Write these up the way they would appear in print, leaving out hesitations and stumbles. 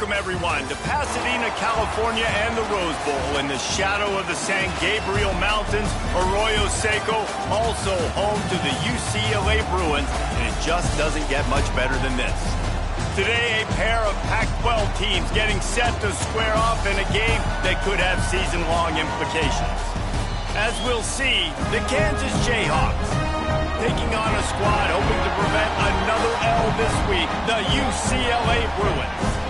welcome everyone to Pasadena, California and the Rose Bowl in the shadow of the San Gabriel Mountains. Arroyo Seco, also home to the UCLA Bruins, and it just doesn't get much better than this. Today, a pair of Pac-12 teams getting set to square off in a game that could have season-long implications. As we'll see, the Kansas Jayhawks taking on a squad hoping to prevent another L this week, the UCLA Bruins.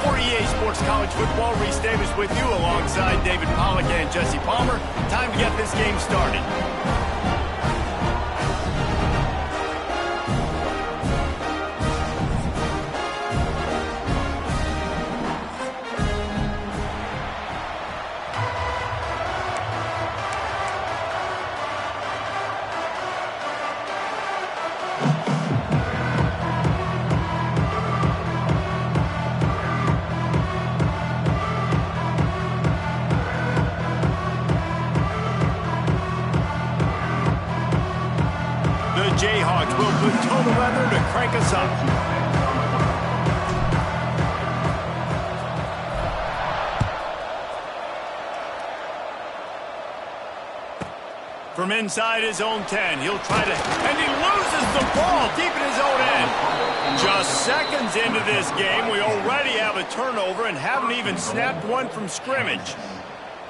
For EA Sports College Football, Reese Davis with you alongside David Pollack and Jesse Palmer. Time to get this game started. Jayhawks will put total weather to crank us up. From inside his own 10, he'll try to, and he loses the ball deep in his own end. Just seconds into this game, we already have a turnover and haven't even snapped one from scrimmage.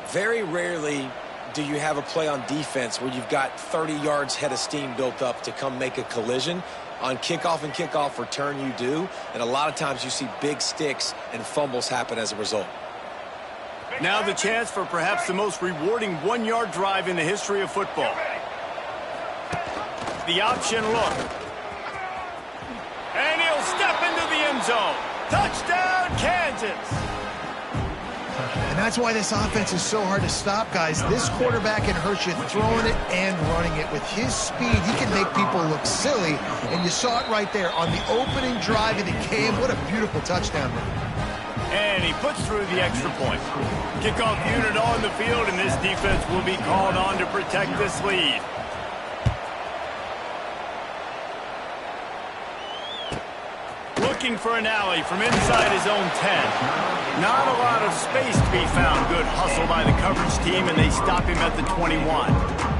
Very rarely do you have a play on defense where you've got 30 yards head of steam built up to come make a collision. On kickoff and kickoff return you do, and a lot of times you see big sticks and fumbles happen as a result. Now the chance for perhaps the most rewarding one-yard drive in the history of football. The option look. And he'll step into the end zone. Touchdown, Kansas! And that's why this offense is so hard to stop, guys. This quarterback can hurt you throwing it and running it. With his speed, he can make people look silly. And you saw it right there on the opening drive of the game. What a beautiful touchdown run. And he puts through the extra point. Kickoff unit on the field, and this defense will be called on to protect this lead. Looking for an alley from inside his own 10. Not a lot of space to be found. Good hustle by the coverage team, and they stop him at the 21.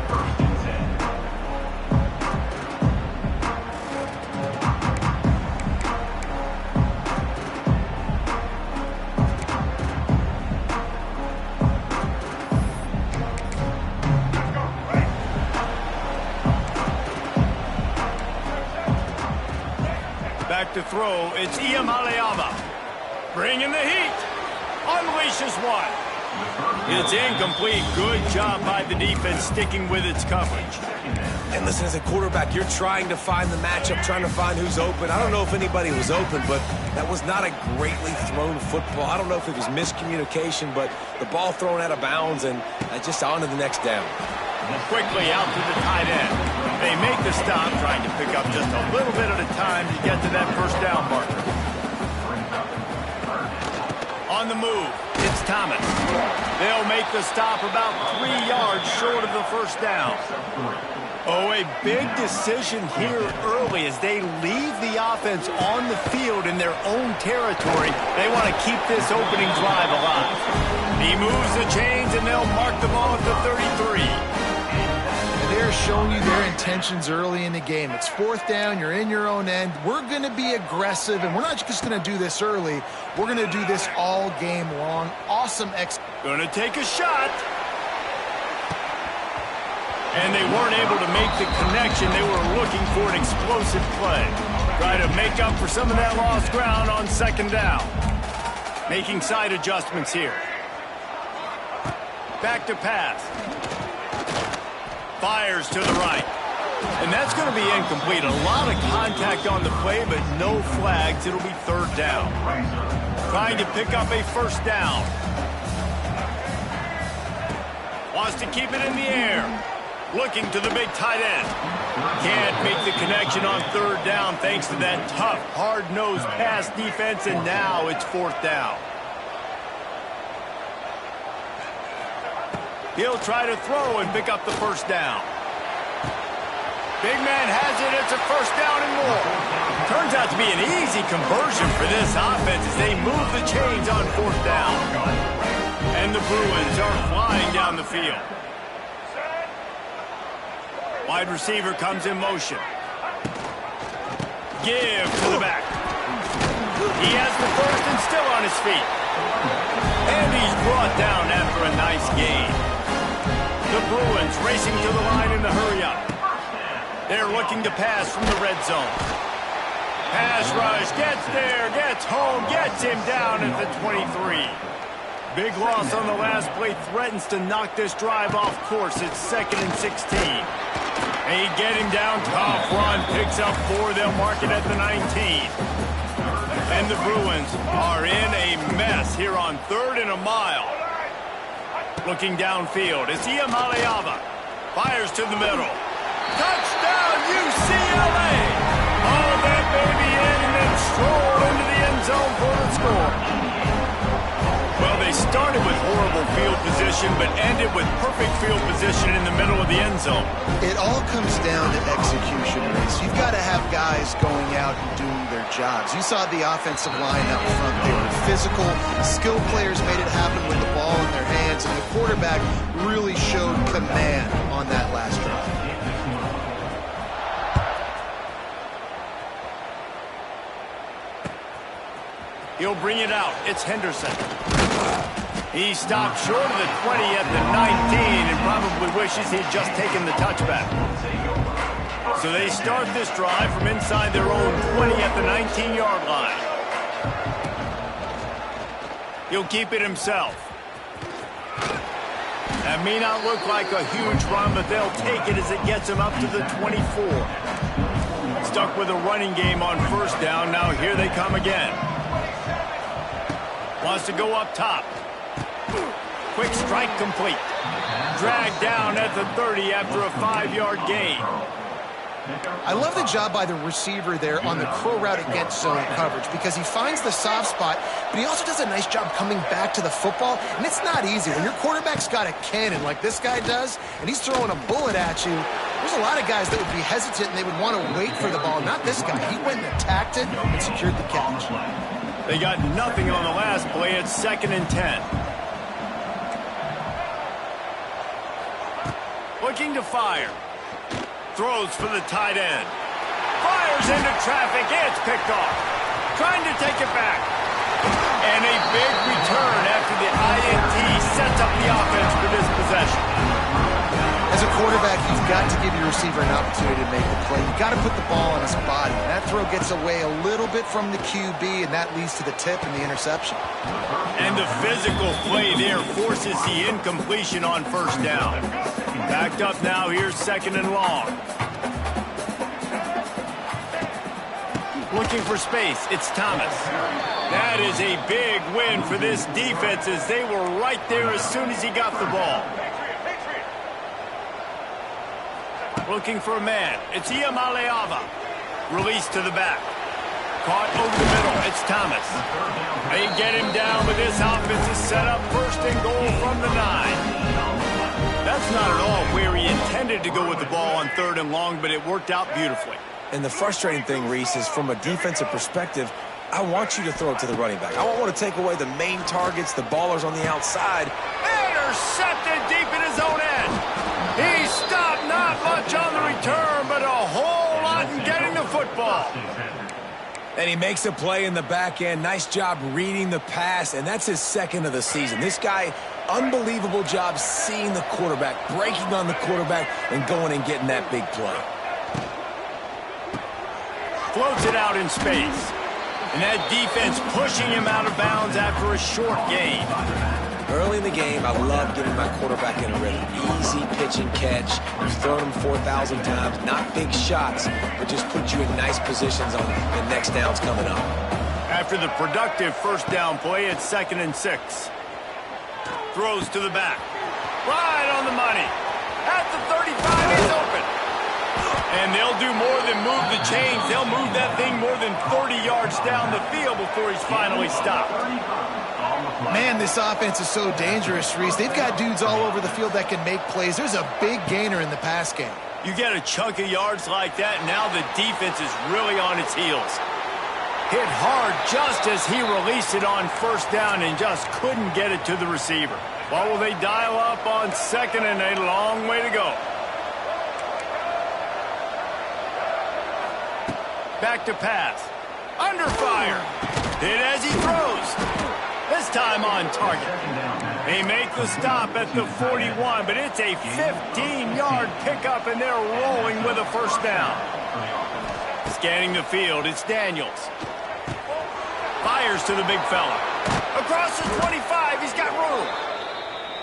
Back to throw, it's Iamaleava. Bringing the heat. Unleashes one. It's incomplete. Good job by the defense sticking with its coverage. And listen, as a quarterback, you're trying to find the matchup, trying to find who's open. I don't know if anybody was open, but that was not a greatly thrown football. I don't know if it was miscommunication, but the ball thrown out of bounds and just on to the next down. Quickly out to the tight end. They make the stop, trying to pick up just a little bit at a time to get to that first down marker. On the move, it's Thomas. They'll make the stop about 3 yards short of the first down. Oh, a big decision here early as they leave the offense on the field in their own territory. They want to keep this opening drive alive. He moves the chains, and they'll mark the ball at the 33. They're showing you their intentions early in the game. It's fourth down. You're in your own end. We're going to be aggressive, and we're not just going to do this early. We're going to do this all game long. Awesome Going to take a shot. And they weren't able to make the connection. They were looking for an explosive play. Try to make up for some of that lost ground on second down. Making side adjustments here. Back to pass. Fires to the right. And that's going to be incomplete. A lot of contact on the play, but no flags. It'll be third down. Trying to pick up a first down. Wants to keep it in the air. Looking to the big tight end. Can't make the connection on third down thanks to that tough, hard-nosed pass defense, and now it's fourth down. He'll try to throw and pick up the first down. Big man has it. It's a first down and more. Turns out to be an easy conversion for this offense as they move the chains on 4th down. And the Bruins are flying down the field. Wide receiver comes in motion. Give to the back. He has the first and still on his feet. And he's brought down after a nice gain. The Bruins racing to the line in the hurry-up. They're looking to pass from the red zone. Pass rush, gets there, gets home, gets him down at the 23. Big loss on the last play, threatens to knock this drive off course. It's 2nd and 16. They get him down, tough run, picks up 4, they'll mark it at the 19. And the Bruins are in a mess here on 3rd and a mile. Looking downfield, it's Iamaleava. Fires to the middle. Touchdown, UCLA! All that baby in and then stroll into the end zone for the score. Well, they started with horrible field position, but ended with perfect field position in the middle of the end zone. It all comes down to execution, Reese. You've got to have guys going out and doing their jobs. You saw the offensive line up front. They were physical. Skilled players made it happen with the ball in their hands, and the quarterback really showed command on that last drive. He'll bring it out. It's Henderson. He stopped short of the 20 at the 19 and probably wishes he'd just taken the touchback. So they start this drive from inside their own 20 at the 19-yard line. He'll keep it himself. That may not look like a huge run, but they'll take it as it gets him up to the 24. Stuck with a running game on 1st down. Now here they come again. Wants to go up top. Quick strike complete. Dragged down at the 30 after a 5-yard gain. I love the job by the receiver there on the crow route against zone coverage because he finds the soft spot, but he also does a nice job coming back to the football, and it's not easy. When your quarterback's got a cannon like this guy does, and he's throwing a bullet at you, there's a lot of guys that would be hesitant and they would want to wait for the ball. Not this guy. He went and attacked it and secured the catch. They got nothing on the last play. It's 2nd and 10. Looking to fire. Throws for the tight end. Fires into traffic. It's picked off. Trying to take it back. And a big return after the INT sets up the offense for this possession. As a quarterback, you've got to give your receiver an opportunity to make the play. You've got to put the ball on his body. And that throw gets away a little bit from the QB, and that leads to the tip and the interception. And the physical play there forces the incompletion on 1st down. Backed up now, here's 2nd and long. Looking for space, it's Thomas. That is a big win for this defense as they were right there as soon as he got the ball. Looking for a man. It's Iamaleava. Released to the back. Caught over the middle. It's Thomas. They get him down, but this offense is set up 1st and goal from the 9. That's not at all where he intended to go with the ball on 3rd and long, but it worked out beautifully. And the frustrating thing, Reese, is from a defensive perspective, I want you to throw it to the running back. I don't want to take away the main targets, the ballers on the outside. Intercepted deep in his own end. He stopped, not much on the return, but a whole lot in getting the football. And he makes a play in the back end. Nice job reading the pass, and that's his 2nd of the season. This guy, unbelievable job seeing the quarterback, breaking on the quarterback, and going and getting that big play. Floats it out in space. And that defense pushing him out of bounds after a short gain. Early in the game, I love getting my quarterback in a rhythm. Easy pitch and catch. You've thrown him 4,000 times. Not big shots, but just put you in nice positions on the next downs coming up. After the productive 1st down play, it's 2nd and 6. Throws to the back. Right on the money. At the 35, he's open. And they'll do more than move the chains. They'll move that thing more than 30 yards down the field before he's finally stopped. Man, this offense is so dangerous, Reese. They've got dudes all over the field that can make plays. There's a big gainer in the pass game. You get a chunk of yards like that, now the defense is really on its heels. Hit hard just as he released it on first down and just couldn't get it to the receiver. Well, will they dial up on second and a long way to go? Back to pass. Under fire. Hit as he throws. This time on target. They make the stop at the 41, but it's a 15-yard pickup, and they're rolling with a first down. Scanning the field, it's Daniels. Fires to the big fella. Across the 25, he's got room.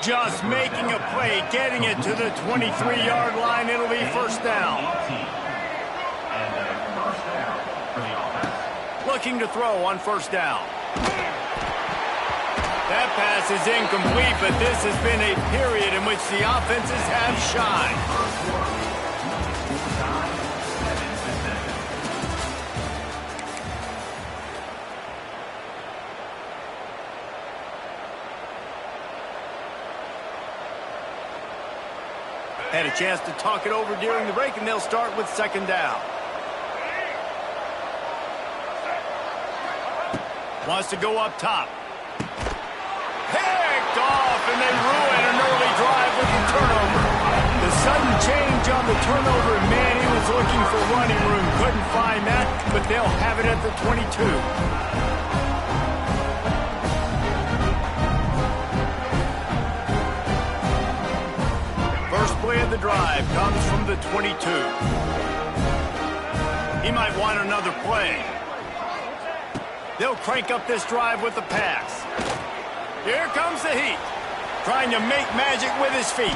Just making a play, getting it to the 23-yard line. It'll be first down. Looking to throw on first down. That pass is incomplete, but this has been a period in which the offenses have shined. Had a chance to talk it over during the break, and they'll start with second down. Wants to go up top. Picked off, and they ruin an early drive with the turnover. The sudden change on the turnover, man, he was looking for running room. Couldn't find that, but they'll have it at the 22. First play of the drive comes from the 22. He might want another play. They'll crank up this drive with the pass. Here comes the heat. Trying to make magic with his feet.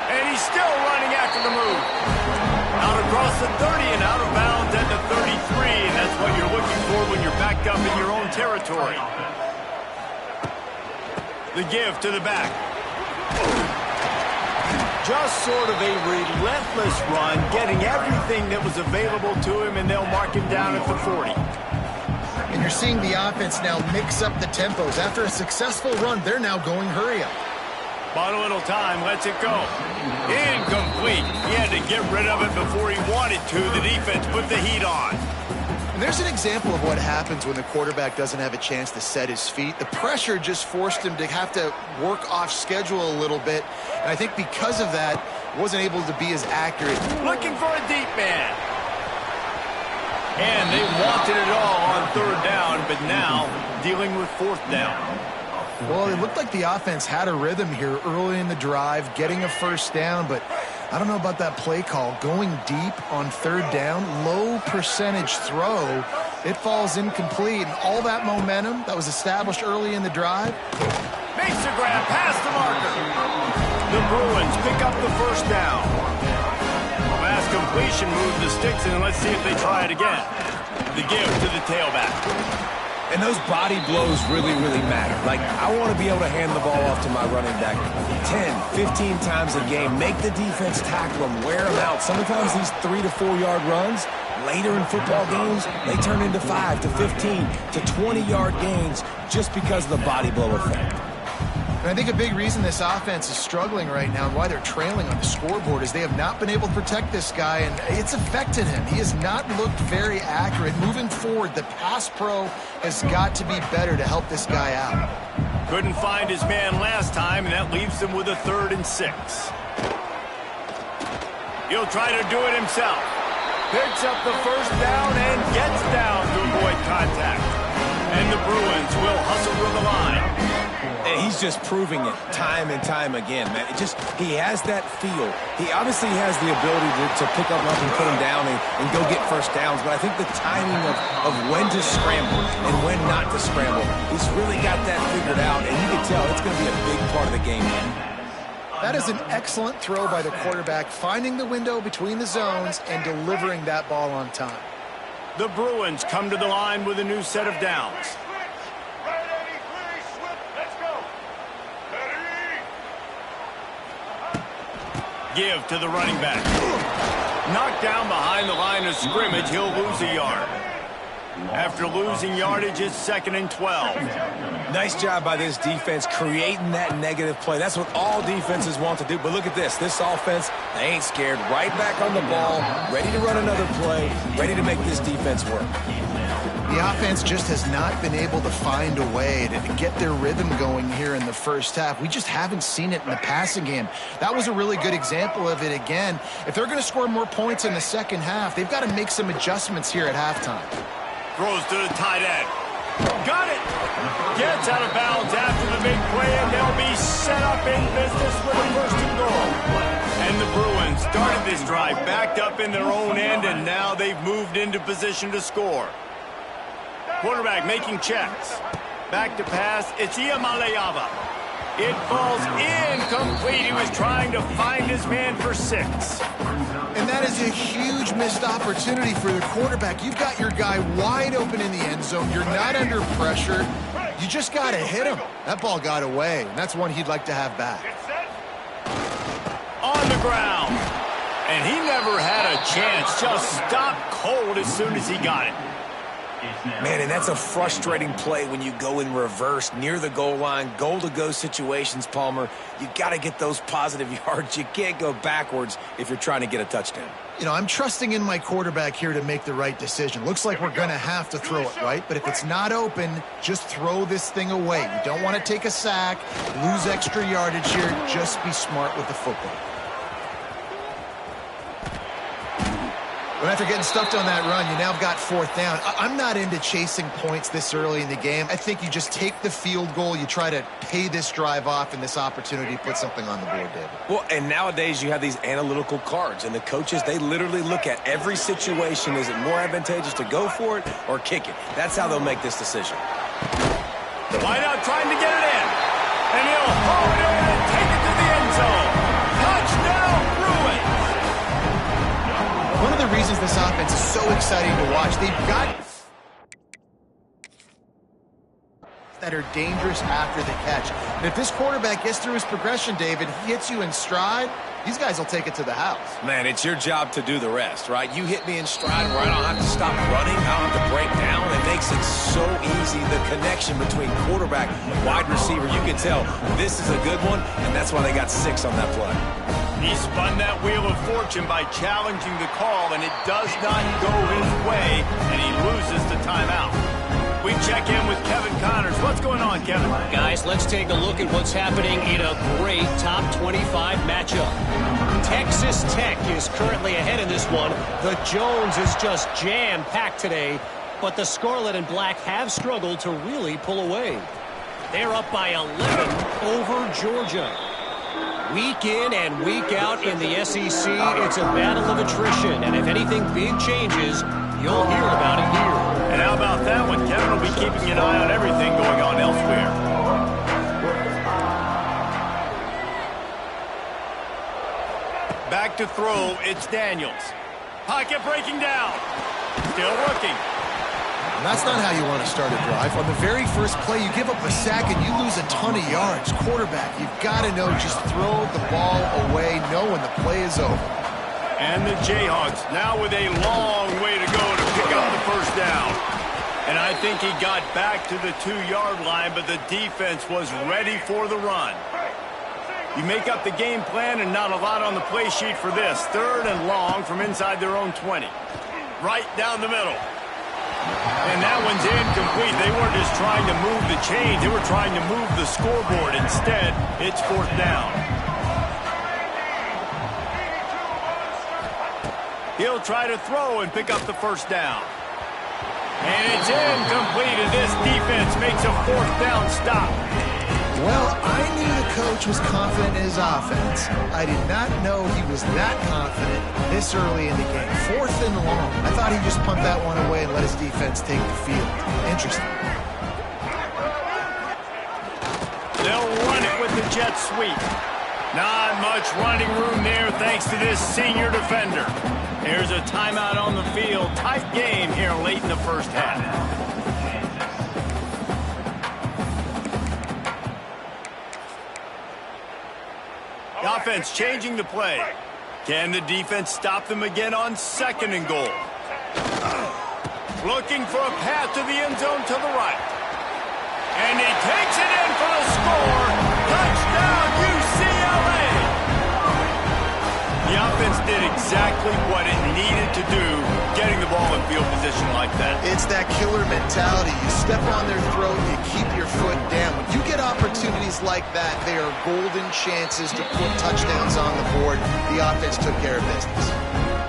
And he's still running after the move. Out across the 30 and out of bounds at the 33. And that's what you're looking for when you're backed up in your own territory. The give to the back. Just sort of a relentless run, getting everything that was available to him, and they'll mark him down at the 40. And you're seeing the offense now mix up the tempos. After a successful run, they're now going hurry up. Bought a little time, lets it go. Incomplete. He had to get rid of it before he wanted to. The defense put the heat on. And there's an example of what happens when the quarterback doesn't have a chance to set his feet. The pressure just forced him to have to work off schedule a little bit. And I think because of that, wasn't able to be as accurate. Looking for a deep man. And they wanted it all on third down, but now dealing with fourth down. Well, it looked like the offense had a rhythm here early in the drive, getting a first down, but I don't know about that play call. Going deep on third down, low percentage throw, it falls incomplete. And all that momentum that was established early in the drive. Makes the grab past the marker. The Bruins pick up the first down. Last completion moves the sticks, and let's see if they try it again. The give to the tailback. And those body blows really, really matter. Like, I want to be able to hand the ball off to my running back 10, 15 times a game. Make the defense tackle them, wear them out. Sometimes these 3 to 4 yard runs, later in football games, they turn into 5 to 15 to 20-yard gains just because of the body blow effect. And I think a big reason this offense is struggling right now and why they're trailing on the scoreboard is they have not been able to protect this guy, and it's affected him. He has not looked very accurate. Moving forward, the pass pro has got to be better to help this guy out. Couldn't find his man last time, and that leaves him with a 3rd and 6. He'll try to do it himself. Picks up the first down and gets down to avoid contact. And the Bruins will hustle to the line. And he's just proving it time and time again, man. He has that feel. He obviously has the ability to pick up and put him down and go get first downs, but I think the timing of when to scramble and when not to scramble, he's really got that figured out, and you can tell it's going to be a big part of the game. That is an excellent throw by the quarterback, finding the window between the zones and delivering that ball on time. The Bruins come to the line with a new set of downs. Give to the running back. Knocked down behind the line of scrimmage, he'll lose a yard. After losing yardage, it's 2nd and 12. Nice job by this defense creating that negative play. That's what all defenses want to do. But look at this. This offense, they ain't scared. Right back on the ball, ready to run another play, ready to make this defense work. The offense just has not been able to find a way to get their rhythm going here in the first half. We just haven't seen it in the passing game. That was a really good example of it again. If they're going to score more points in the second half, they've got to make some adjustments here at halftime. Throws to the tight end. Got it. Gets out of bounds after the big play, and they'll be set up in business with a 1st and goal. And the Bruins started this drive backed up in their own end, and now they've moved into position to score. Quarterback making checks. Back to pass. It's Iamaleava. It falls incomplete. He was trying to find his man for 6. And that is a huge missed opportunity for the quarterback. You've got your guy wide open in the end zone. You're not under pressure. You just got to hit him. That ball got away, and that's one he'd like to have back. On the ground. And he never had a chance. Just stopped cold as soon as he got it. Man, and that's a frustrating play when you go in reverse near the goal line, goal-to-go situations, Palmer. You got to get those positive yards. You can't go backwards if you're trying to get a touchdown. You know, I'm trusting in my quarterback here to make the right decision. Looks like we're going to have to throw it, right? But if it's not open, just throw this thing away. You don't want to take a sack, lose extra yardage here. Just be smart with the football. But after getting stuffed on that run, you now got 4th down. I'm not into chasing points this early in the game. I think you just take the field goal. You try to pay this drive off and this opportunity to put something on the board, David. Well, and nowadays you have these analytical cards, and the coaches, they literally look at every situation. Is it more advantageous to go for it or kick it? That's how they'll make this decision. Wide out trying to get it in. And he'll haul it in and take it to the end zone. Touchdown, Bruins! One of the reasons this offense is so exciting to watch, they've got that are dangerous after the catch. And if this quarterback gets through his progression, David, he hits you in stride, these guys will take it to the house. Man, it's your job to do the rest, right? You hit me in stride where I don't have to stop running, I don't have to break down. It makes it so easy, the connection between quarterback and wide receiver. You can tell this is a good one, and that's why they got 6 on that play. He spun that wheel of fortune by challenging the call, and it does not go his way, and he loses the timeout. We check in with Kevin Connors. What's going on, Kevin? Guys, let's take a look at what's happening in a great top 25 matchup. Texas Tech is currently ahead in this one. The Jones is just jam-packed today, but the Scarlet and Black have struggled to really pull away. They're up by 11 over Georgia. Week in and week out in the SEC, it's a battle of attrition, and if anything big changes, you'll hear about it here. And how about that one? Kevin will be keeping an eye on everything going on elsewhere. Back to throw, it's Daniels. Pocket breaking down. Still working. And that's not how you want to start a drive. On the very first play, you give up a sack and you lose a ton of yards. Quarterback, you've got to know, just throw the ball away, know when the play is over. And the Jayhawks now with a long way to go to pick up the 1st down. And I think he got back to the 2-yard line, but the defense was ready for the run. You make up the game plan and not a lot on the play sheet for this. 3rd and long from inside their own 20. Right down the middle. And that one's incomplete. They weren't just trying to move the chains. They were trying to move the scoreboard. Instead, it's 4th down. He'll try to throw and pick up the 1st down. And it's incomplete, and this defense makes a 4th down stop. Well, I knew the coach was confident in his offense. I did not know he was that confident this early in the game. 4th and long. I thought he'd just punt that one away and let his defense take the field. Interesting. They'll run it with the jet sweep. Not much running room there thanks to this senior defender. Here's a timeout on the field. Tight game here late in the first half. The offense changing the play. Can the defense stop them again on 2nd and goal? Looking for a path to the end zone to the right. And he takes it in for the score. Touchdown, UCLA! The offense did exactly what it needed to do, getting the ball in field position like that. It's that killer mentality. You step on their throat, you keep your foot down. When you get opportunities like that, they are golden chances to put touchdowns on the board. The offense took care of business.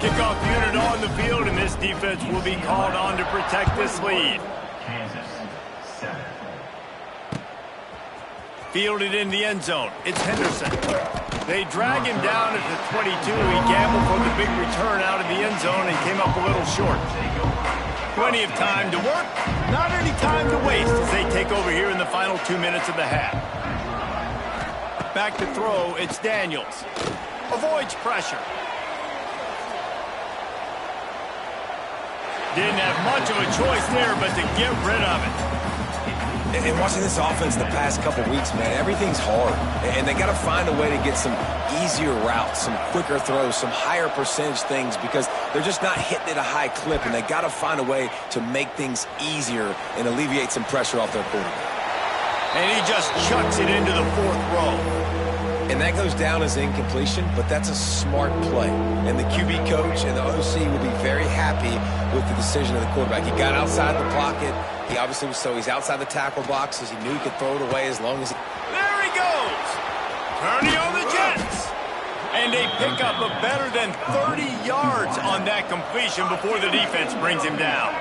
Kickoff unit on the field, and this defense will be called on to protect this lead. Fielded in the end zone. It's Henderson. They drag him down at the 22. He gambled for the big return out of the end zone and came up a little short. Plenty of time to work, not any time to waste as they take over here in the final 2 minutes of the half. Back to throw, it's Daniels. Avoids pressure. Didn't have much of a choice there, but to get rid of it. And watching this offense the past couple weeks, man, everything's hard. And they got to find a way to get some easier routes, some quicker throws, some higher percentage things because they're just not hitting at a high clip. And they got to find a way to make things easier and alleviate some pressure off their quarterback. And he just chucks it into the fourth row. And that goes down as incompletion, but that's a smart play. And the QB coach and the OC will be very happy with the decision of the quarterback. He got outside the pocket. He obviously was he's outside the tackle boxes. He knew he could throw it away as long as he... There he goes! Turning on the Jets! And they pick up a better than 30 yards on that completion before the defense brings him down.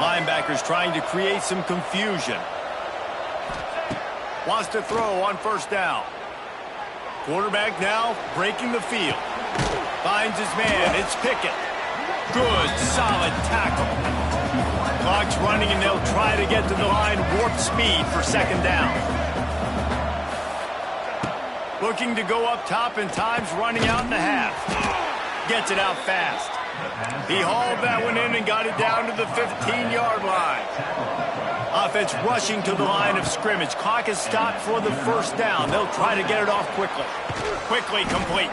Linebackers trying to create some confusion. Wants to throw on first down. Quarterback now breaking the field. Finds his man. It's Pickett. Good, solid tackle. Clock's running, and they'll try to get to the line. Warp speed for second down. Looking to go up top, and time's running out in the half. Gets it out fast. He hauled that one in and got it down to the 15-yard line. Offense rushing to the line of scrimmage. Clock is stopped for the first down. They'll try to get it off quickly. Quickly complete.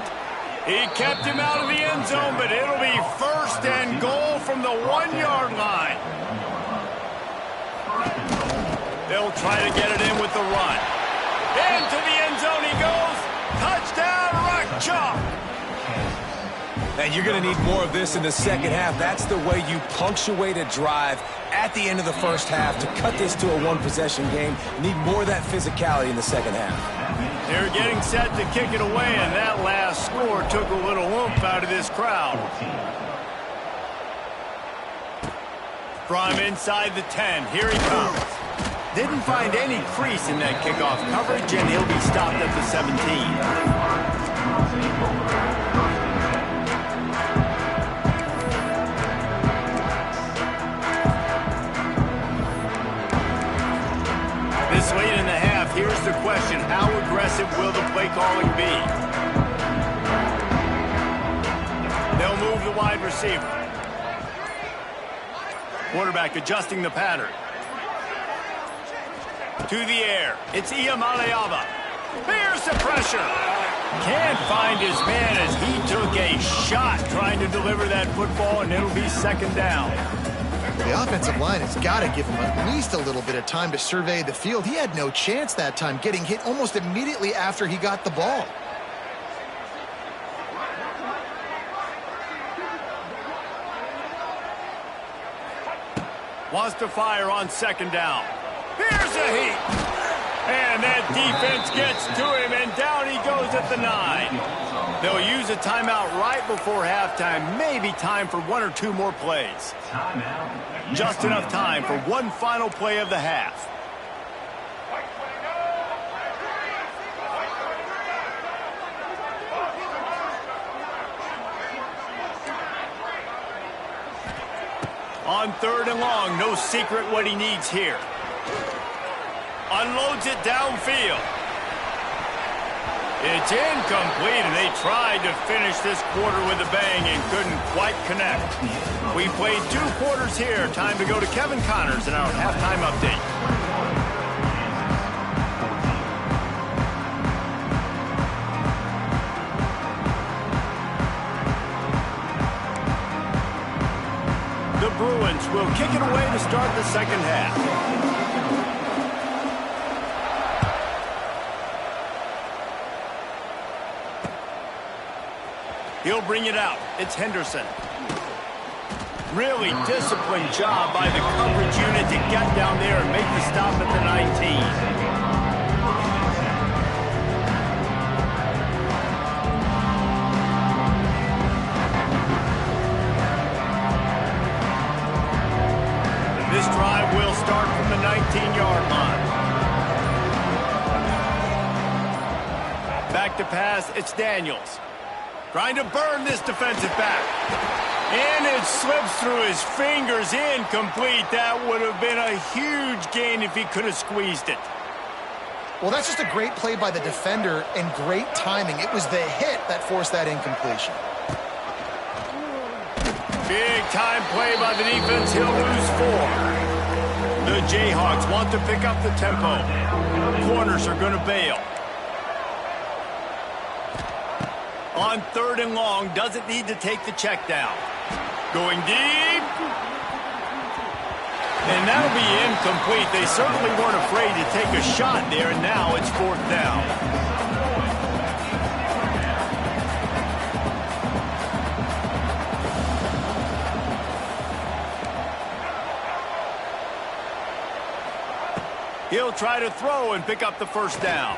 He kept him out of the end zone, but it'll be first and goal from the 1-yard line. They'll try to get it in with the run. Into the end zone he goes. Touchdown, Rock Chalk. And you're going to need more of this in the second half. That's the way you punctuate a drive at the end of the first half. To cut this to a one-possession game, you need more of that physicality in the second half. They're getting set to kick it away, and that last score took a little oomph out of this crowd. From inside the 10, here he comes. Didn't find any crease in that kickoff coverage, and he'll be stopped at the 17. This late in the half, here's the question. How aggressive will the play calling be? They'll move the wide receiver. Quarterback adjusting the pattern. To the air. It's Iamaleava. There's the pressure. Can't find his man as he took a shot trying to deliver that football, and it'll be second down. The offensive line has got to give him at least a little bit of time to survey the field. He had no chance that time, getting hit almost immediately after he got the ball. Wants to fire on second down. Here's a heat. And that defense gets to him, and down he goes at the 9. They'll use a timeout right before halftime. Maybe time for one or two more plays. Just enough time for one final play of the half. On third and long, no secret what he needs here. Unloads it downfield. It's incomplete, and they tried to finish this quarter with a bang and couldn't quite connect. We played 2 quarters here. Time to go to Kevin Connors in our halftime update. will kick it away to start the second half. He'll bring it out. It's Henderson. Really disciplined job by the coverage unit to get down there and make the stop at the 19. This drive will start from the 19-yard line. Back to pass, it's Daniels. Trying to burn this defensive back. And it slips through his fingers, incomplete. That would have been a huge gain if he could have squeezed it. Well, that's just a great play by the defender and great timing. It was the hit that forced that incompletion. Big time play by the defense. He'll lose 4. The Jayhawks want to pick up the tempo. Corners are going to bail. On 3rd and long, doesn't need to take the check down. Going deep. And that'll be incomplete. They certainly weren't afraid to take a shot there, and now it's 4th down. He'll try to throw and pick up the 1st down.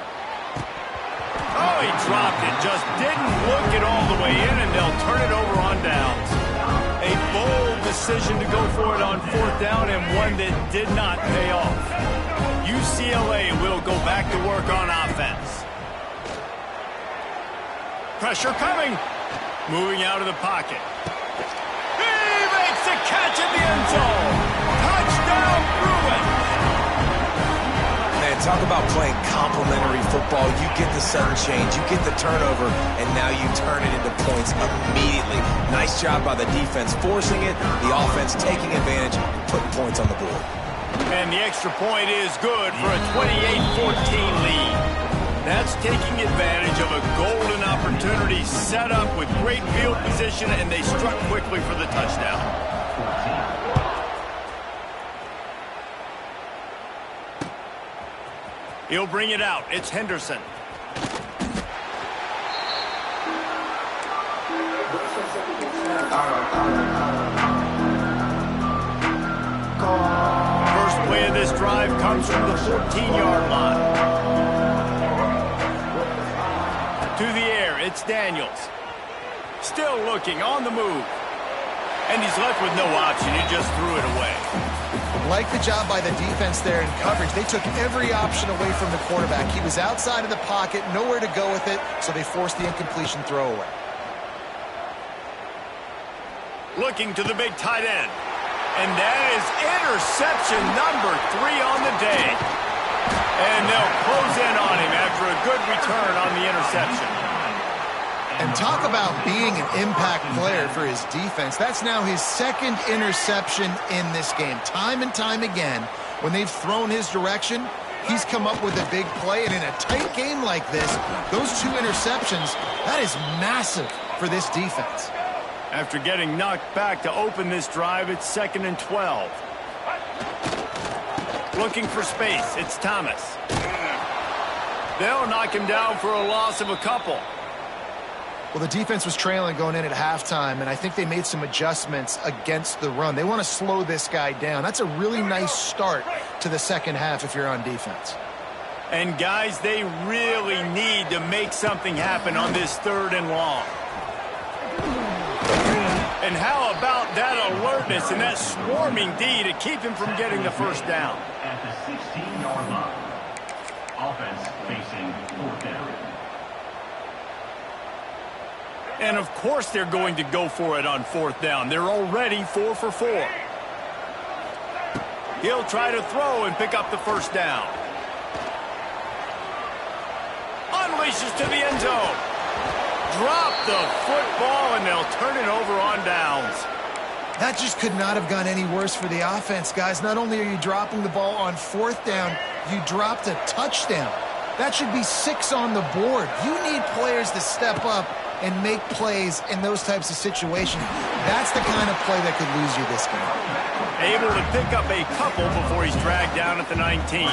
Oh, he dropped it. Just didn't look it all the way in, and they'll turn it over on downs. A bold decision to go for it on 4th down, and one that did not pay off. UCLA will go back to work on offense. Pressure coming. Moving out of the pocket. He makes the catch in the end zone. Touchdown, Bruins. Man, talk about playing complementary football. You get the sudden change, you get the turnover, and now you turn it into points immediately. Nice job by the defense forcing it, the offense taking advantage, putting points on the board. And the extra point is good for a 28-14 lead. That's taking advantage of a golden opportunity set up with great field position, and they struck quickly for the touchdown. He'll bring it out. It's Henderson. First play of this drive comes from the 14-yard line. To the air, it's Daniels. Still looking, on the move. And he's left with no option. He just threw it away. Like the job by the defense there in coverage. They took every option away from the quarterback. He was outside of the pocket, nowhere to go with it, so they forced the incompletion throwaway. Looking to the big tight end. And that is interception number 3 on the day. And they'll close in on him after a good return on the interception. And talk about being an impact player for his defense. That's now his 2nd interception in this game. Time and time again, when they've thrown his direction, he's come up with a big play. And in a tight game like this, those 2 interceptions, that is massive for this defense. After getting knocked back to open this drive, it's 2nd and 12. Looking for space, it's Thomas. They'll knock him down for a loss of a couple. Well, the defense was trailing going in at halftime, and I think they made some adjustments against the run. They want to slow this guy down. That's a really nice start to the second half if you're on defense. And, guys, they really need to make something happen on this 3rd and long. And how about that alertness and that swarming D to keep him from getting the 1st down? At the 16-yard line, offense facing 4th down. And, of course, they're going to go for it on 4th down. They're already 4 for 4. He'll try to throw and pick up the 1st down. Unleashes to the end zone. Drop the football, and they'll turn it over on downs. That just could not have gone any worse for the offense, guys. Not only are you dropping the ball on 4th down, you dropped a touchdown. That should be 6 on the board. You need players to step up and make plays in those types of situations. That's the kind of play that could lose you this game. Able to pick up a couple before he's dragged down at the 19.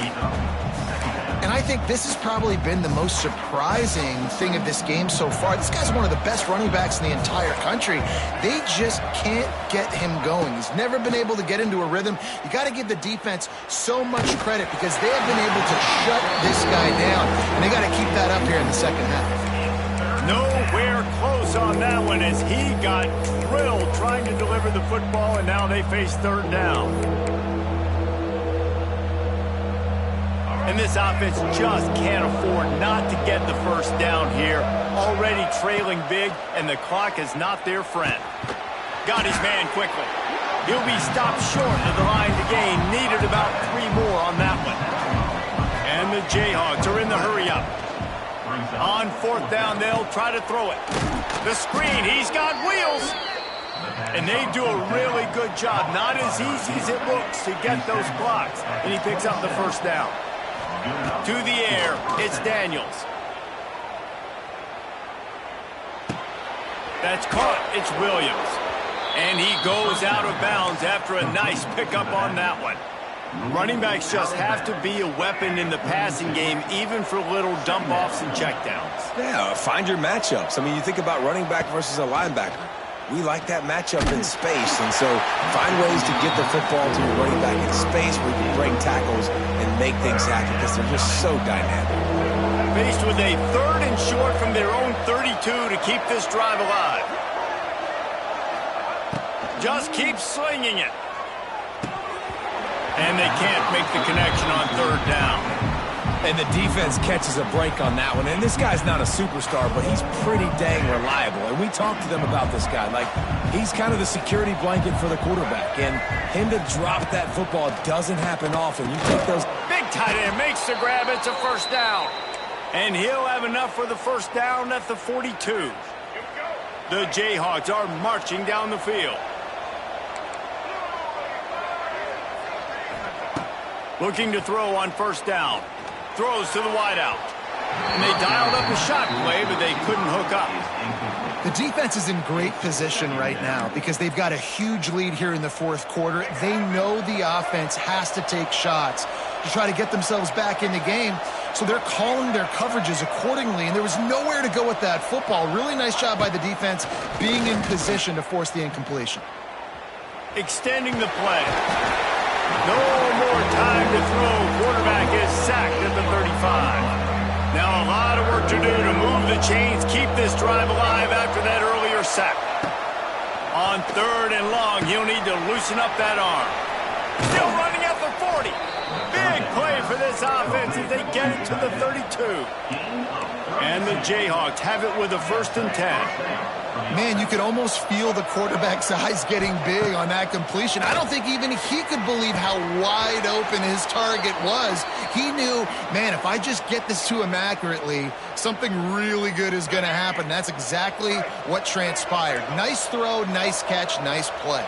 And I think this has probably been the most surprising thing of this game so far. This guy's one of the best running backs in the entire country. They just can't get him going. He's never been able to get into a rhythm. You got to give the defense so much credit because they have been able to shut this guy down. And they got to keep that up here in the second half. Nowhere close on that one as he got drilled trying to deliver the football, and now they face third down. And this offense just can't afford not to get the first down here. Already trailing big, and the clock is not their friend. Got his man quickly. He'll be stopped short of the line to gain. Needed about 3 more on that one. And the Jayhawks are in the hurry-up. On fourth down, they'll try to throw it. The screen, he's got wheels. And they do a really good job. Not as easy as it looks to get those blocks. And he picks up the first down. To the air, it's Daniels. That's caught, it's Williams. And he goes out of bounds after a nice pickup on that one. Running backs just have to be a weapon in the passing game, even for little dump-offs and checkdowns. Yeah, find your matchups. I mean, you think about running back versus a linebacker. We like that matchup in space, and so find ways to get the football to your running back in space where you can break tackles and make things happen because they're just so dynamic. Faced with a third and short from their own 32 to keep this drive alive. Just keep slinging it. And they can't make the connection on third down. And the defense catches a break on that one. And this guy's not a superstar, but he's pretty dang reliable. And we talked to them about this guy. Like, he's kind of the security blanket for the quarterback. And him to drop that football doesn't happen often. You take those... Big tight end makes the grab. It's a first down. And he'll have enough for the first down at the 42. The Jayhawks are marching down the field. Looking to throw on first down. Throws to the wideout. And they dialed up a shot play, but they couldn't hook up. The defense is in great position right now because they've got a huge lead here in the fourth quarter. They know the offense has to take shots to try to get themselves back in the game. So they're calling their coverages accordingly, and there was nowhere to go with that football. Really nice job by the defense being in position to force the incompletion. Extending the play. No more time to throw. Quarterback is sacked at the 35. Now a lot of work to do to move the chains, keep this drive alive after that earlier sack. On third and long, he'll need to loosen up that arm. Still running at the 40. Big play for this offense as they get it to the 32. And the Jayhawks have it with a 1st and 10. Man, you could almost feel the quarterback's eyes getting big on that completion. I don't think even he could believe how wide open his target was. He knew, man, if I just get this to him accurately, something really good is going to happen. That's exactly what transpired. Nice throw, nice catch, nice play.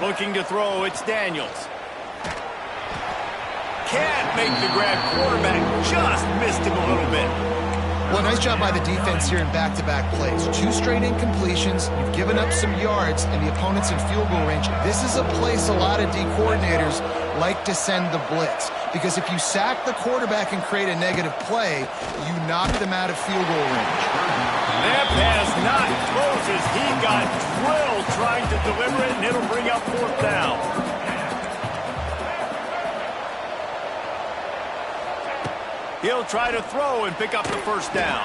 Looking to throw, it's Daniels. Can't make the grab. Quarterback just missed him a little bit. Well, nice job by the defense here in back-to-back plays. 2 straight incompletions. You've given up some yards, and the opponent's in field goal range. This is a place a lot of D coordinators like to send the blitz. Because if you sack the quarterback and create a negative play, you knock them out of field goal range. That pass not close as he got drilled trying to deliver it, and it'll bring up 4th down. He'll try to throw and pick up the first down.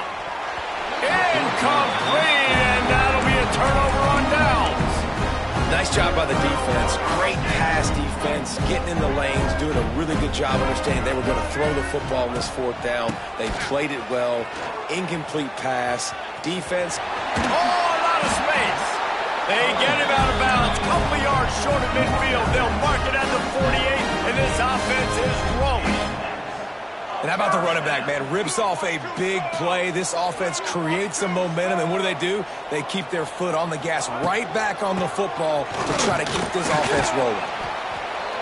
Incomplete, and that'll be a turnover on downs. Nice job by the defense. Great pass defense, getting in the lanes, doing a really good job understanding they were going to throw the football in this 4th down. They played it well. Incomplete pass. Defense. Oh, a lot of space. They get him out of bounds. Couple of yards short of midfield. They'll mark it at the 48, and this offense is rolling. And how about the running back, man? Rips off a big play. This offense creates some momentum, and what do? They keep their foot on the gas, right back on the football to try to keep this offense rolling.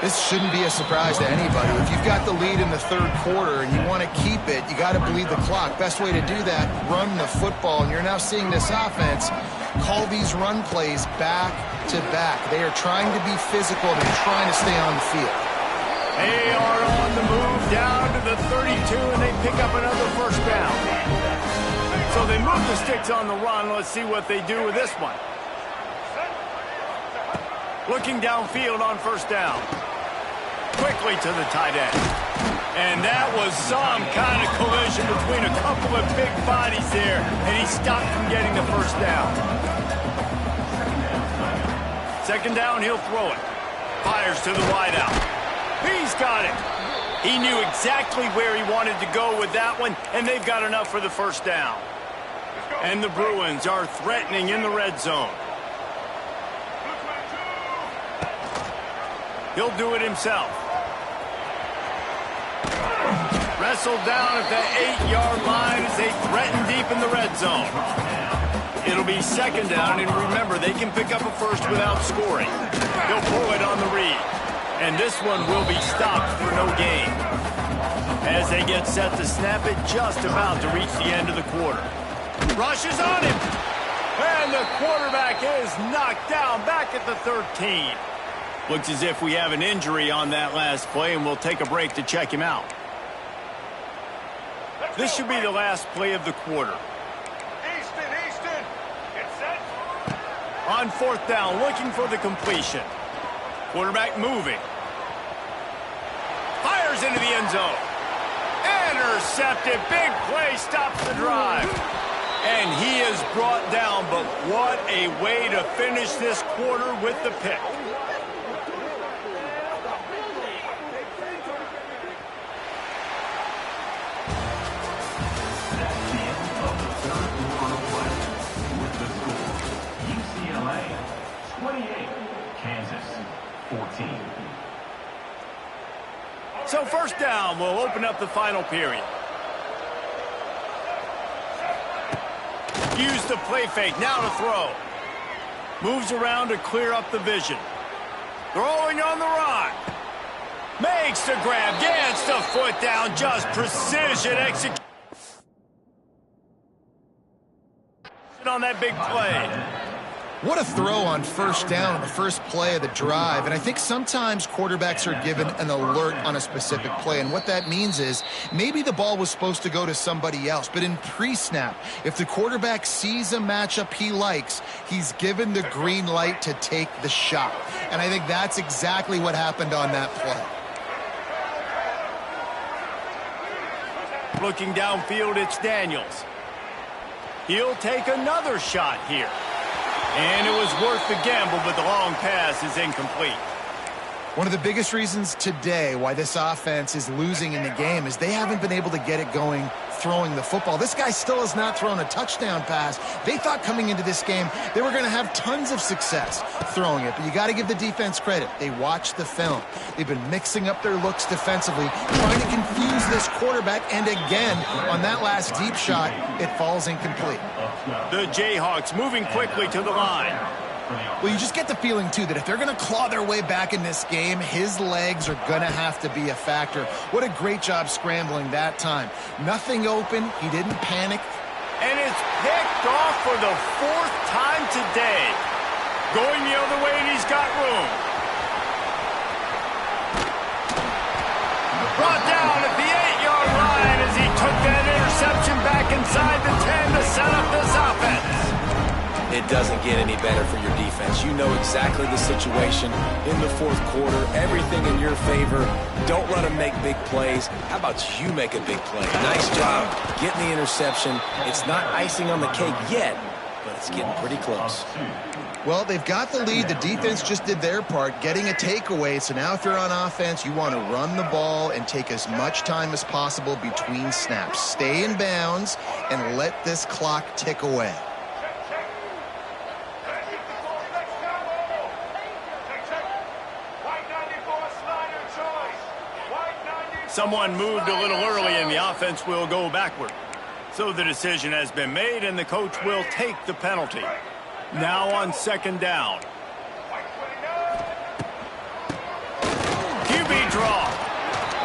This shouldn't be a surprise to anybody. If you've got the lead in the third quarter and you want to keep it, you got to bleed the clock. Best way to do that, run the football. And you're now seeing this offense call these run plays back to back. They are trying to be physical. They're trying to stay on the field. They are on the move down to the 32, and they pick up another first down. So they move the sticks on the run. Let's see what they do with this one. Looking downfield on first down. Quickly to the tight end. And that was some kind of collision between a couple of big bodies there, and he stopped from getting the first down. Second down, he'll throw it. Fires to the wideout. He's got it. He knew exactly where he wanted to go with that one, and they've got enough for the first down. And the Bruins are threatening in the red zone. He'll do it himself. Wrestled down at the 8-yard line as they threaten deep in the red zone. It'll be second down, and remember, they can pick up a first without scoring. They'll pull it on the read. And this one will be stopped for no gain. As they get set to snap it, just about to reach the end of the quarter. Rushes on him. And the quarterback is knocked down back at the 13. Looks as if we have an injury on that last play, and we'll take a break to check him out. This should be the last play of the quarter. Easton, get set. On fourth down, looking for the completion. Quarterback moving. Fires into the end zone. Intercepted. Big play stops the drive. And he is brought down, but what a way to finish this quarter with the pick. UCLA 28, Kansas 14. So first down will open up the final period. Use the play fake, now to throw. Moves around to clear up the vision. Throwing on the run. Makes the grab, gets the foot down, just precision execution on that big play. What a throw on first down on the first play of the drive. And I think sometimes quarterbacks are given an alert on a specific play. And what that means is maybe the ball was supposed to go to somebody else. But in pre-snap, if the quarterback sees a matchup he likes, he's given the green light to take the shot. And I think that's exactly what happened on that play. Looking downfield, it's Daniels. He'll take another shot here. And it was worth the gamble, but the long pass is incomplete. One of the biggest reasons today why this offense is losing in the game is they haven't been able to get it going throwing the football. This guy still has not thrown a touchdown pass. They thought coming into this game they were going to have tons of success throwing it, but you got to give the defense credit. They watched the film. They've been mixing up their looks defensively, trying to confuse this quarterback, and again, on that last deep shot, it falls incomplete. The Jayhawks moving quickly to the line. Well, you just get the feeling, too, that if they're going to claw their way back in this game, his legs are going to have to be a factor. What a great job scrambling that time. Nothing open. He didn't panic. And it's picked off for the fourth time today. Going the other way, and he's got room. Brought down at the 8-yard line as he took that interception back inside the 10 to set up this offense. It doesn't get any better for your defense. You know exactly the situation in the fourth quarter. Everything in your favor. Don't let them make big plays. How about you make a big play? Nice job getting the interception. It's not icing on the cake yet, but it's getting pretty close. Well, they've got the lead. The defense just did their part, getting a takeaway. So now if you're on offense, you want to run the ball and take as much time as possible between snaps. Stay in bounds and let this clock tick away. Someone moved a little early, and the offense will go backward. So the decision has been made, and the coach will take the penalty. Now on second down. draw.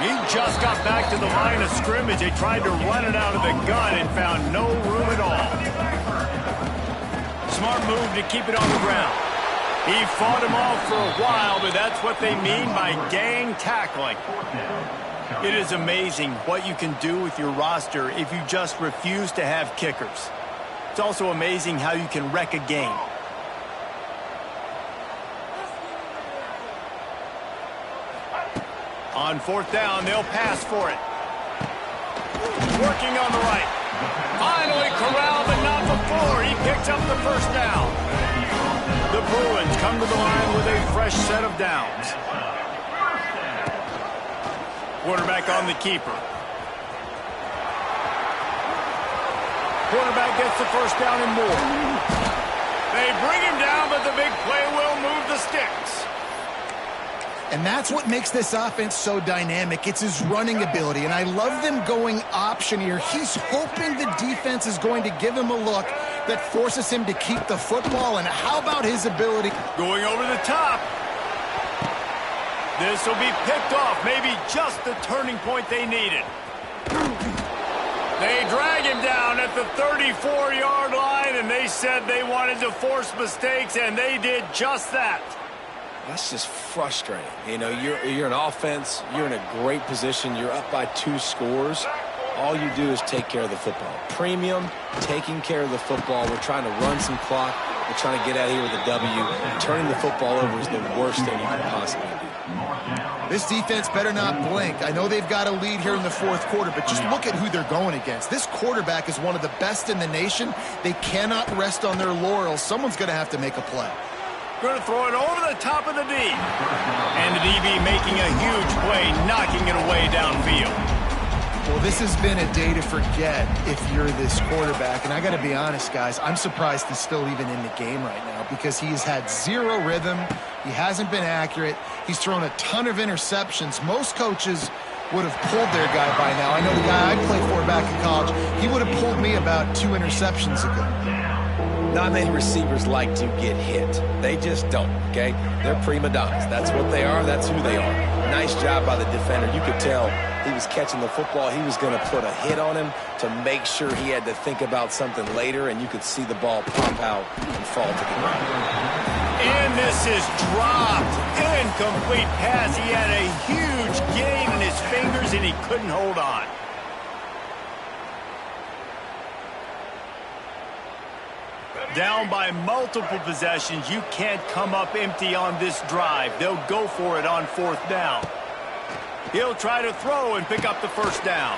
He just got back to the line of scrimmage. They tried to run it out of the gun and found no room at all. Smart move to keep it on the ground. He fought him off for a while, but that's what they mean by gang tackling. It is amazing what you can do with your roster if you just refuse to have kickers. It's also amazing how you can wreck a game. On fourth down, they'll pass for it. Working on the right. Finally corralled, but not before. He picks up the first down. The Bruins come to the line with a fresh set of downs. Quarterback on the keeper. Quarterback gets the first down and more. They bring him down, but the big play will move the sticks. And that's what makes this offense so dynamic. It's his running ability, and I love them going option here. He's hoping the defense is going to give him a look that forces him to keep the football, and how about his ability? Going over the top. This will be picked off, maybe just the turning point they needed. They drag him down at the 34-yard line, and they said they wanted to force mistakes, and they did just that. That's just frustrating. You know, you're an offense. You're in a great position. You're up by 2 scores. All you do is take care of the football. Premium, taking care of the football. We're trying to run some clock. We're trying to get out of here with a W. Turning the football over is the worst thing you can possibly do. This defense better not blink. I know they've got a lead here in the fourth quarter, but just look at who they're going against. This quarterback is one of the best in the nation. They cannot rest on their laurels. Someone's going to have to make a play. Going to throw it over the top of the D. And the DB making a huge play, knocking it away downfield. Well, this has been a day to forget if you're this quarterback. And I got to be honest, guys, I'm surprised he's still even in the game right now because he has had 0 rhythm. He hasn't been accurate. He's thrown a ton of interceptions. Most coaches would have pulled their guy by now. I know the guy I played for back in college, he would have pulled me about 2 interceptions ago. Not many receivers like to get hit. They just don't, okay? They're prima donnas. That's what they are. That's who they are. Nice job by the defender. You could tell he was catching the football. He was going to put a hit on him to make sure he had to think about something later, and you could see the ball pop out and fall to the ground. And this is dropped. Incomplete pass. He had a huge gain in his fingers, and he couldn't hold on. Down by multiple possessions, you can't come up empty on this drive. They'll go for it on fourth down. He'll try to throw and pick up the first down.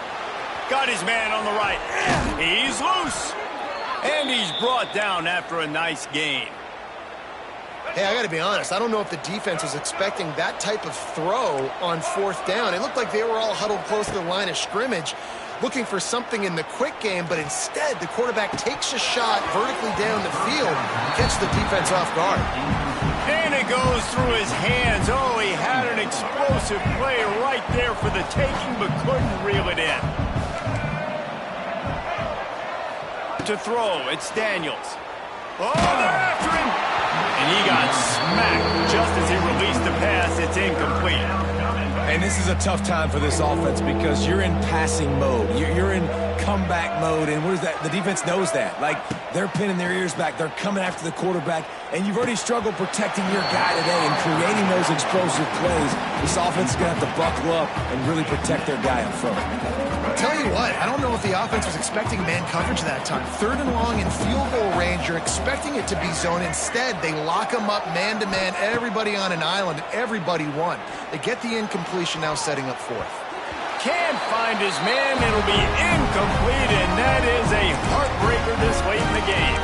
Got his man on the right. He's loose. And he's brought down after a nice gain. Hey, I got to be honest. I don't know if the defense was expecting that type of throw on fourth down. It looked like they were all huddled close to the line of scrimmage, looking for something in the quick game, but instead the quarterback takes a shot vertically down the field and catches the defense off guard. And it goes through his hands. Oh, he had an explosive play right there for the taking, but couldn't reel it in. To throw, it's Daniels. Oh, they're after him. And he got smacked just as he released the pass. It's incomplete. And this is a tough time for this offense because you're in passing mode. You're in comeback mode, and what is that? The defense knows that. Like, they're pinning their ears back. They're coming after the quarterback, and you've already struggled protecting your guy today and creating those explosive plays. This offense is going to have to buckle up and really protect their guy up front. I'll tell you what, I don't know if the offense was expecting man coverage that time. 3rd and long in field goal range, you're expecting it to be zone. Instead, they lock them up man-to-man, everybody on an island, and everybody won. They get the incompletion, now setting up 4th. Can't find his man. It'll be incomplete, and that is a heartbreaker this late in the game.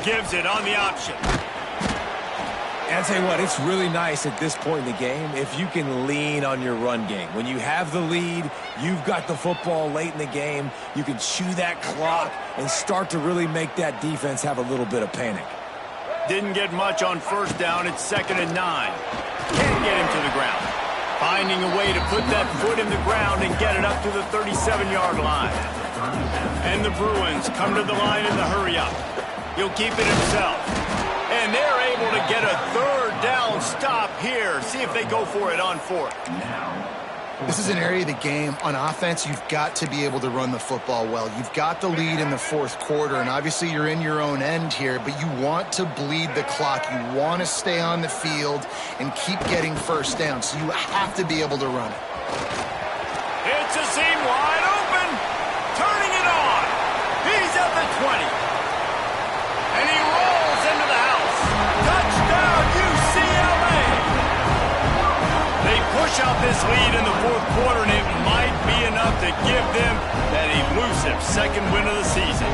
Gives it on the option. And I'll tell you what, it's really nice at this point in the game if you can lean on your run game. When you have the lead, you've got the football late in the game, you can chew that clock and start to really make that defense have a little bit of panic. Didn't get much on first down. It's 2nd and 9. Can't get him to the ground. Finding a way to put that foot in the ground and get it up to the 37-yard line. And the Bruins come to the line in the hurry-up. He'll keep it himself. And they're able to get a third down stop here. See if they go for it on fourth. This is an area of the game. On offense, you've got to be able to run the football well. You've got the lead in the fourth quarter, and obviously you're in your own end here, but you want to bleed the clock. You want to stay on the field and keep getting first down, so you have to be able to run it. It's a seam wide open. Turning it on. He's at the 20. And he rolls into the house. Touchdown, UCLA. They push out this lead in the fourth quarter, and it might be enough to give them that elusive second win of the season.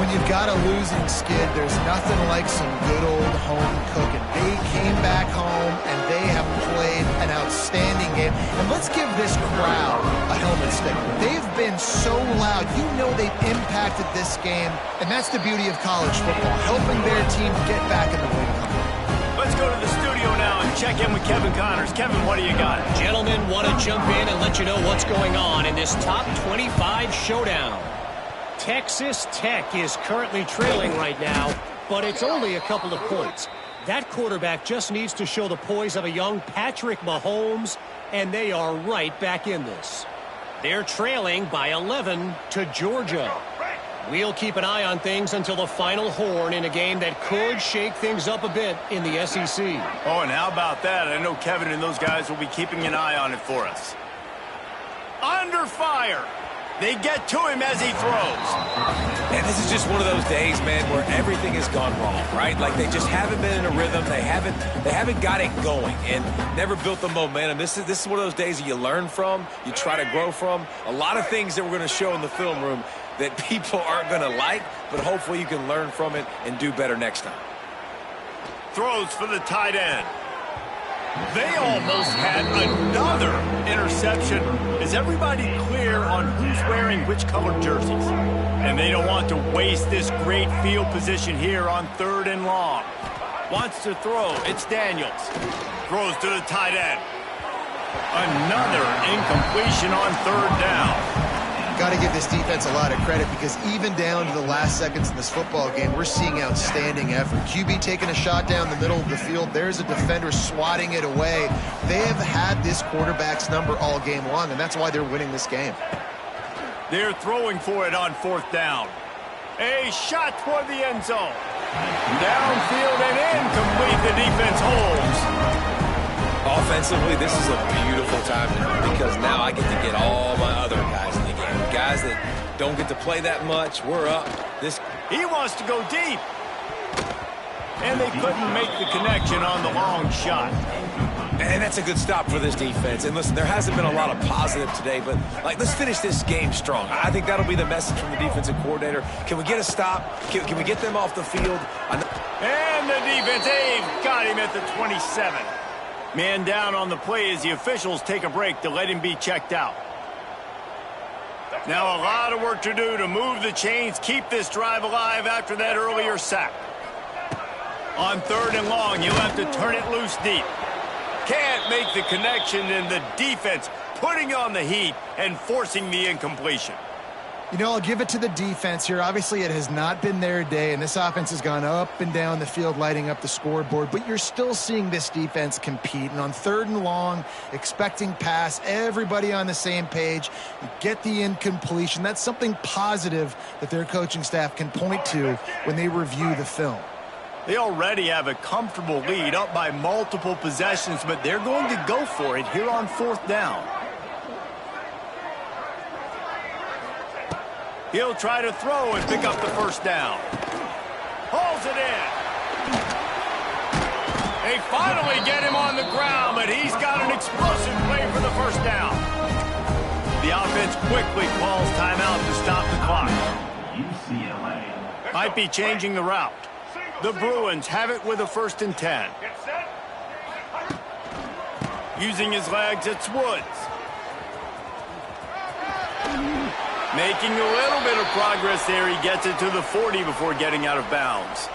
When you've got a losing skid, there's nothing like some good old home cooking. They came back home, and they have played an outstanding game. And let's give this crowd a helmet sticker. They've been so loud. You know they've impacted this game, and that's the beauty of college football, helping their team get back in the win column. Let's go to the studio now and check in with Kevin Connors. Kevin, what do you got? Gentlemen, want to jump in and let you know what's going on in this top 25 showdown. Texas Tech is currently trailing right now, but it's only a couple of points. That quarterback just needs to show the poise of a young Patrick Mahomes, and they are right back in this. They're trailing by 11 to Georgia. We'll keep an eye on things until the final horn in a game that could shake things up a bit in the SEC. Oh, and how about that? I know Kevin and those guys will be keeping an eye on it for us. Under fire. They get to him as he throws. And this is just one of those days, man, where everything has gone wrong, right? Like they just haven't been in a rhythm. They haven't got it going and never built the momentum. This is one of those days that you learn from, you try to grow from. A lot of things that we're going to show in the film room that people aren't going to like, but hopefully you can learn from it and do better next time. Throws for the tight end. They almost had another interception. Is everybody clear on who's wearing which colored jerseys? And they don't want to waste this great field position here on third and long. Wants to throw. It's Daniels. Throws to the tight end. Another incompletion on third down. Got to give this defense a lot of credit because even down to the last seconds in this football game, we're seeing outstanding effort. QB taking a shot down the middle of the field. There's a defender swatting it away. They have had this quarterback's number all game long, and that's why they're winning this game. They're throwing for it on fourth down. A shot toward the end zone. Downfield and incomplete. The defense holds. Offensively, this is a beautiful time because now I get to get all my other guys in the game. Guys that don't get to play that much. We're up. He wants to go deep. And they couldn't make the connection on the long shot. And that's a good stop for this defense. And listen, there hasn't been a lot of positive today, but let's finish this game strong. I think that'll be the message from the defensive coordinator. Can we get a stop? Can we get them off the field? And the defense, they've got him at the 27. Man down on the play as the officials take a break to let him be checked out. Now a lot of work to do to move the chains, keep this drive alive after that earlier sack. On third and long, you'll have to turn it loose deep. Can't make the connection, and the defense putting on the heat and forcing the incompletion. You know, I'll give it to the defense here. Obviously, it has not been their day, and this offense has gone up and down the field, lighting up the scoreboard, but you're still seeing this defense compete. And on third and long, expecting pass, everybody on the same page, get the incompletion. That's something positive that their coaching staff can point to when they review the film. They already have a comfortable lead, up by multiple possessions, but they're going to go for it here on fourth down. He'll try to throw and pick up the first down. Hauls it in. They finally get him on the ground, but he's got an explosive play for the first down. The offense quickly calls timeout to stop the clock. UCLA. Might be changing the route. The Bruins have it with a 1st and 10. Using his legs, it's Woods. Making a little bit of progress there. He gets it to the 40 before getting out of bounds.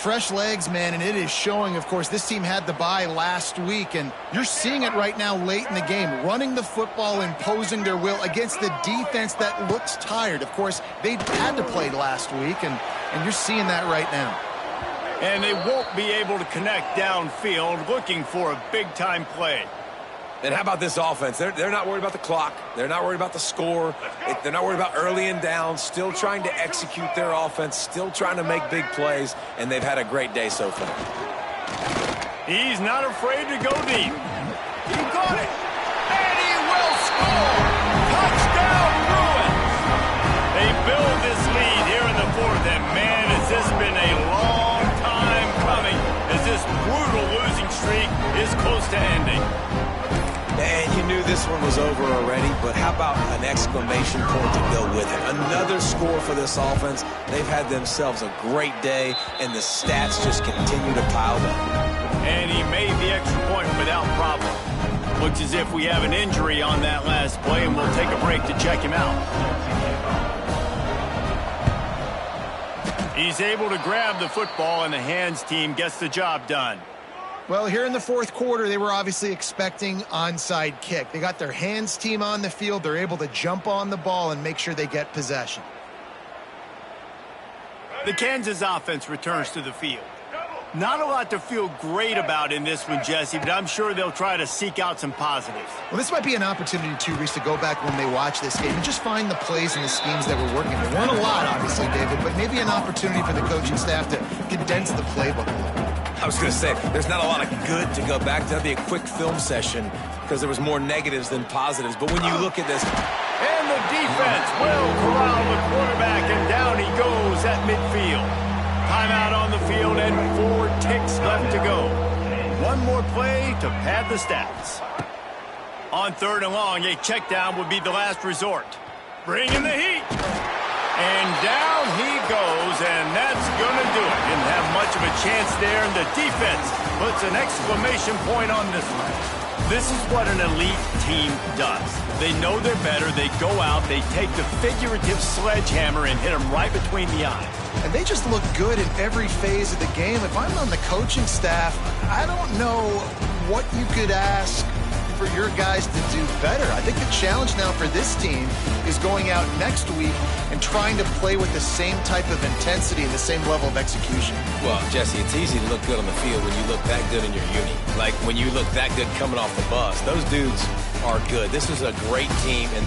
Fresh legs, man, and it is showing. Of course, this team had the bye last week, and you're seeing it right now late in the game, running the football, imposing their will against the defense that looks tired. Of course, they had to play last week, and you're seeing that right now. And they won't be able to connect downfield, looking for a big-time play. And how about this offense? They're not worried about the clock. They're not worried about the score. They're not worried about early and down. Still trying to execute their offense. Still trying to make big plays. And they've had a great day so far. He's not afraid to go deep. He got it. And he will score. Touchdown, Bruins. They build this lead here in the fourth. And, man, has this been a long time coming as this brutal losing streak is close to ending. And you knew this one was over already, but how about an exclamation point to go with it? Another score for this offense. They've had themselves a great day, and the stats just continue to pile up. And he made the extra point without problem. Looks as if we have an injury on that last play, and we'll take a break to check him out. He's able to grab the football, and the hands team gets the job done. Well, here in the fourth quarter, they were obviously expecting onside kick. They got their hands team on the field. They're able to jump on the ball and make sure they get possession. The Kansas offense returns to the field. Not a lot to feel great about in this one, Jesse, but I'm sure they'll try to seek out some positives. Well, this might be an opportunity, too, Reese, to go back when they watch this game and just find the plays and the schemes that were working. There weren't a lot, obviously, David, but maybe an opportunity for the coaching staff to condense the playbook a little. I was going to say, there's not a lot of good to go back to. That'd be a quick film session because there was more negatives than positives. But when you look at this... And the defense will corral the quarterback, and down he goes at midfield. Timeout on the field, and 4 ticks left to go. One more play to pad the stats. On 3rd and long, a check down would be the last resort. Bring in the heat. And down he goes, and that's going to do it. Didn't have much of a chance there, and the defense puts an exclamation point on this one. This is what an elite team does. They know they're better. They go out, they take the figurative sledgehammer and hit them right between the eyes. And they just look good in every phase of the game. If I'm on the coaching staff, I don't know what you could ask for your guys to do better. I think the challenge now for this team is going out next week and trying to play with the same type of intensity and the same level of execution. Well, Jesse, it's easy to look good on the field when you look that good in your uni. Like when you look that good coming off the bus. Those dudes are good. This is a great team, and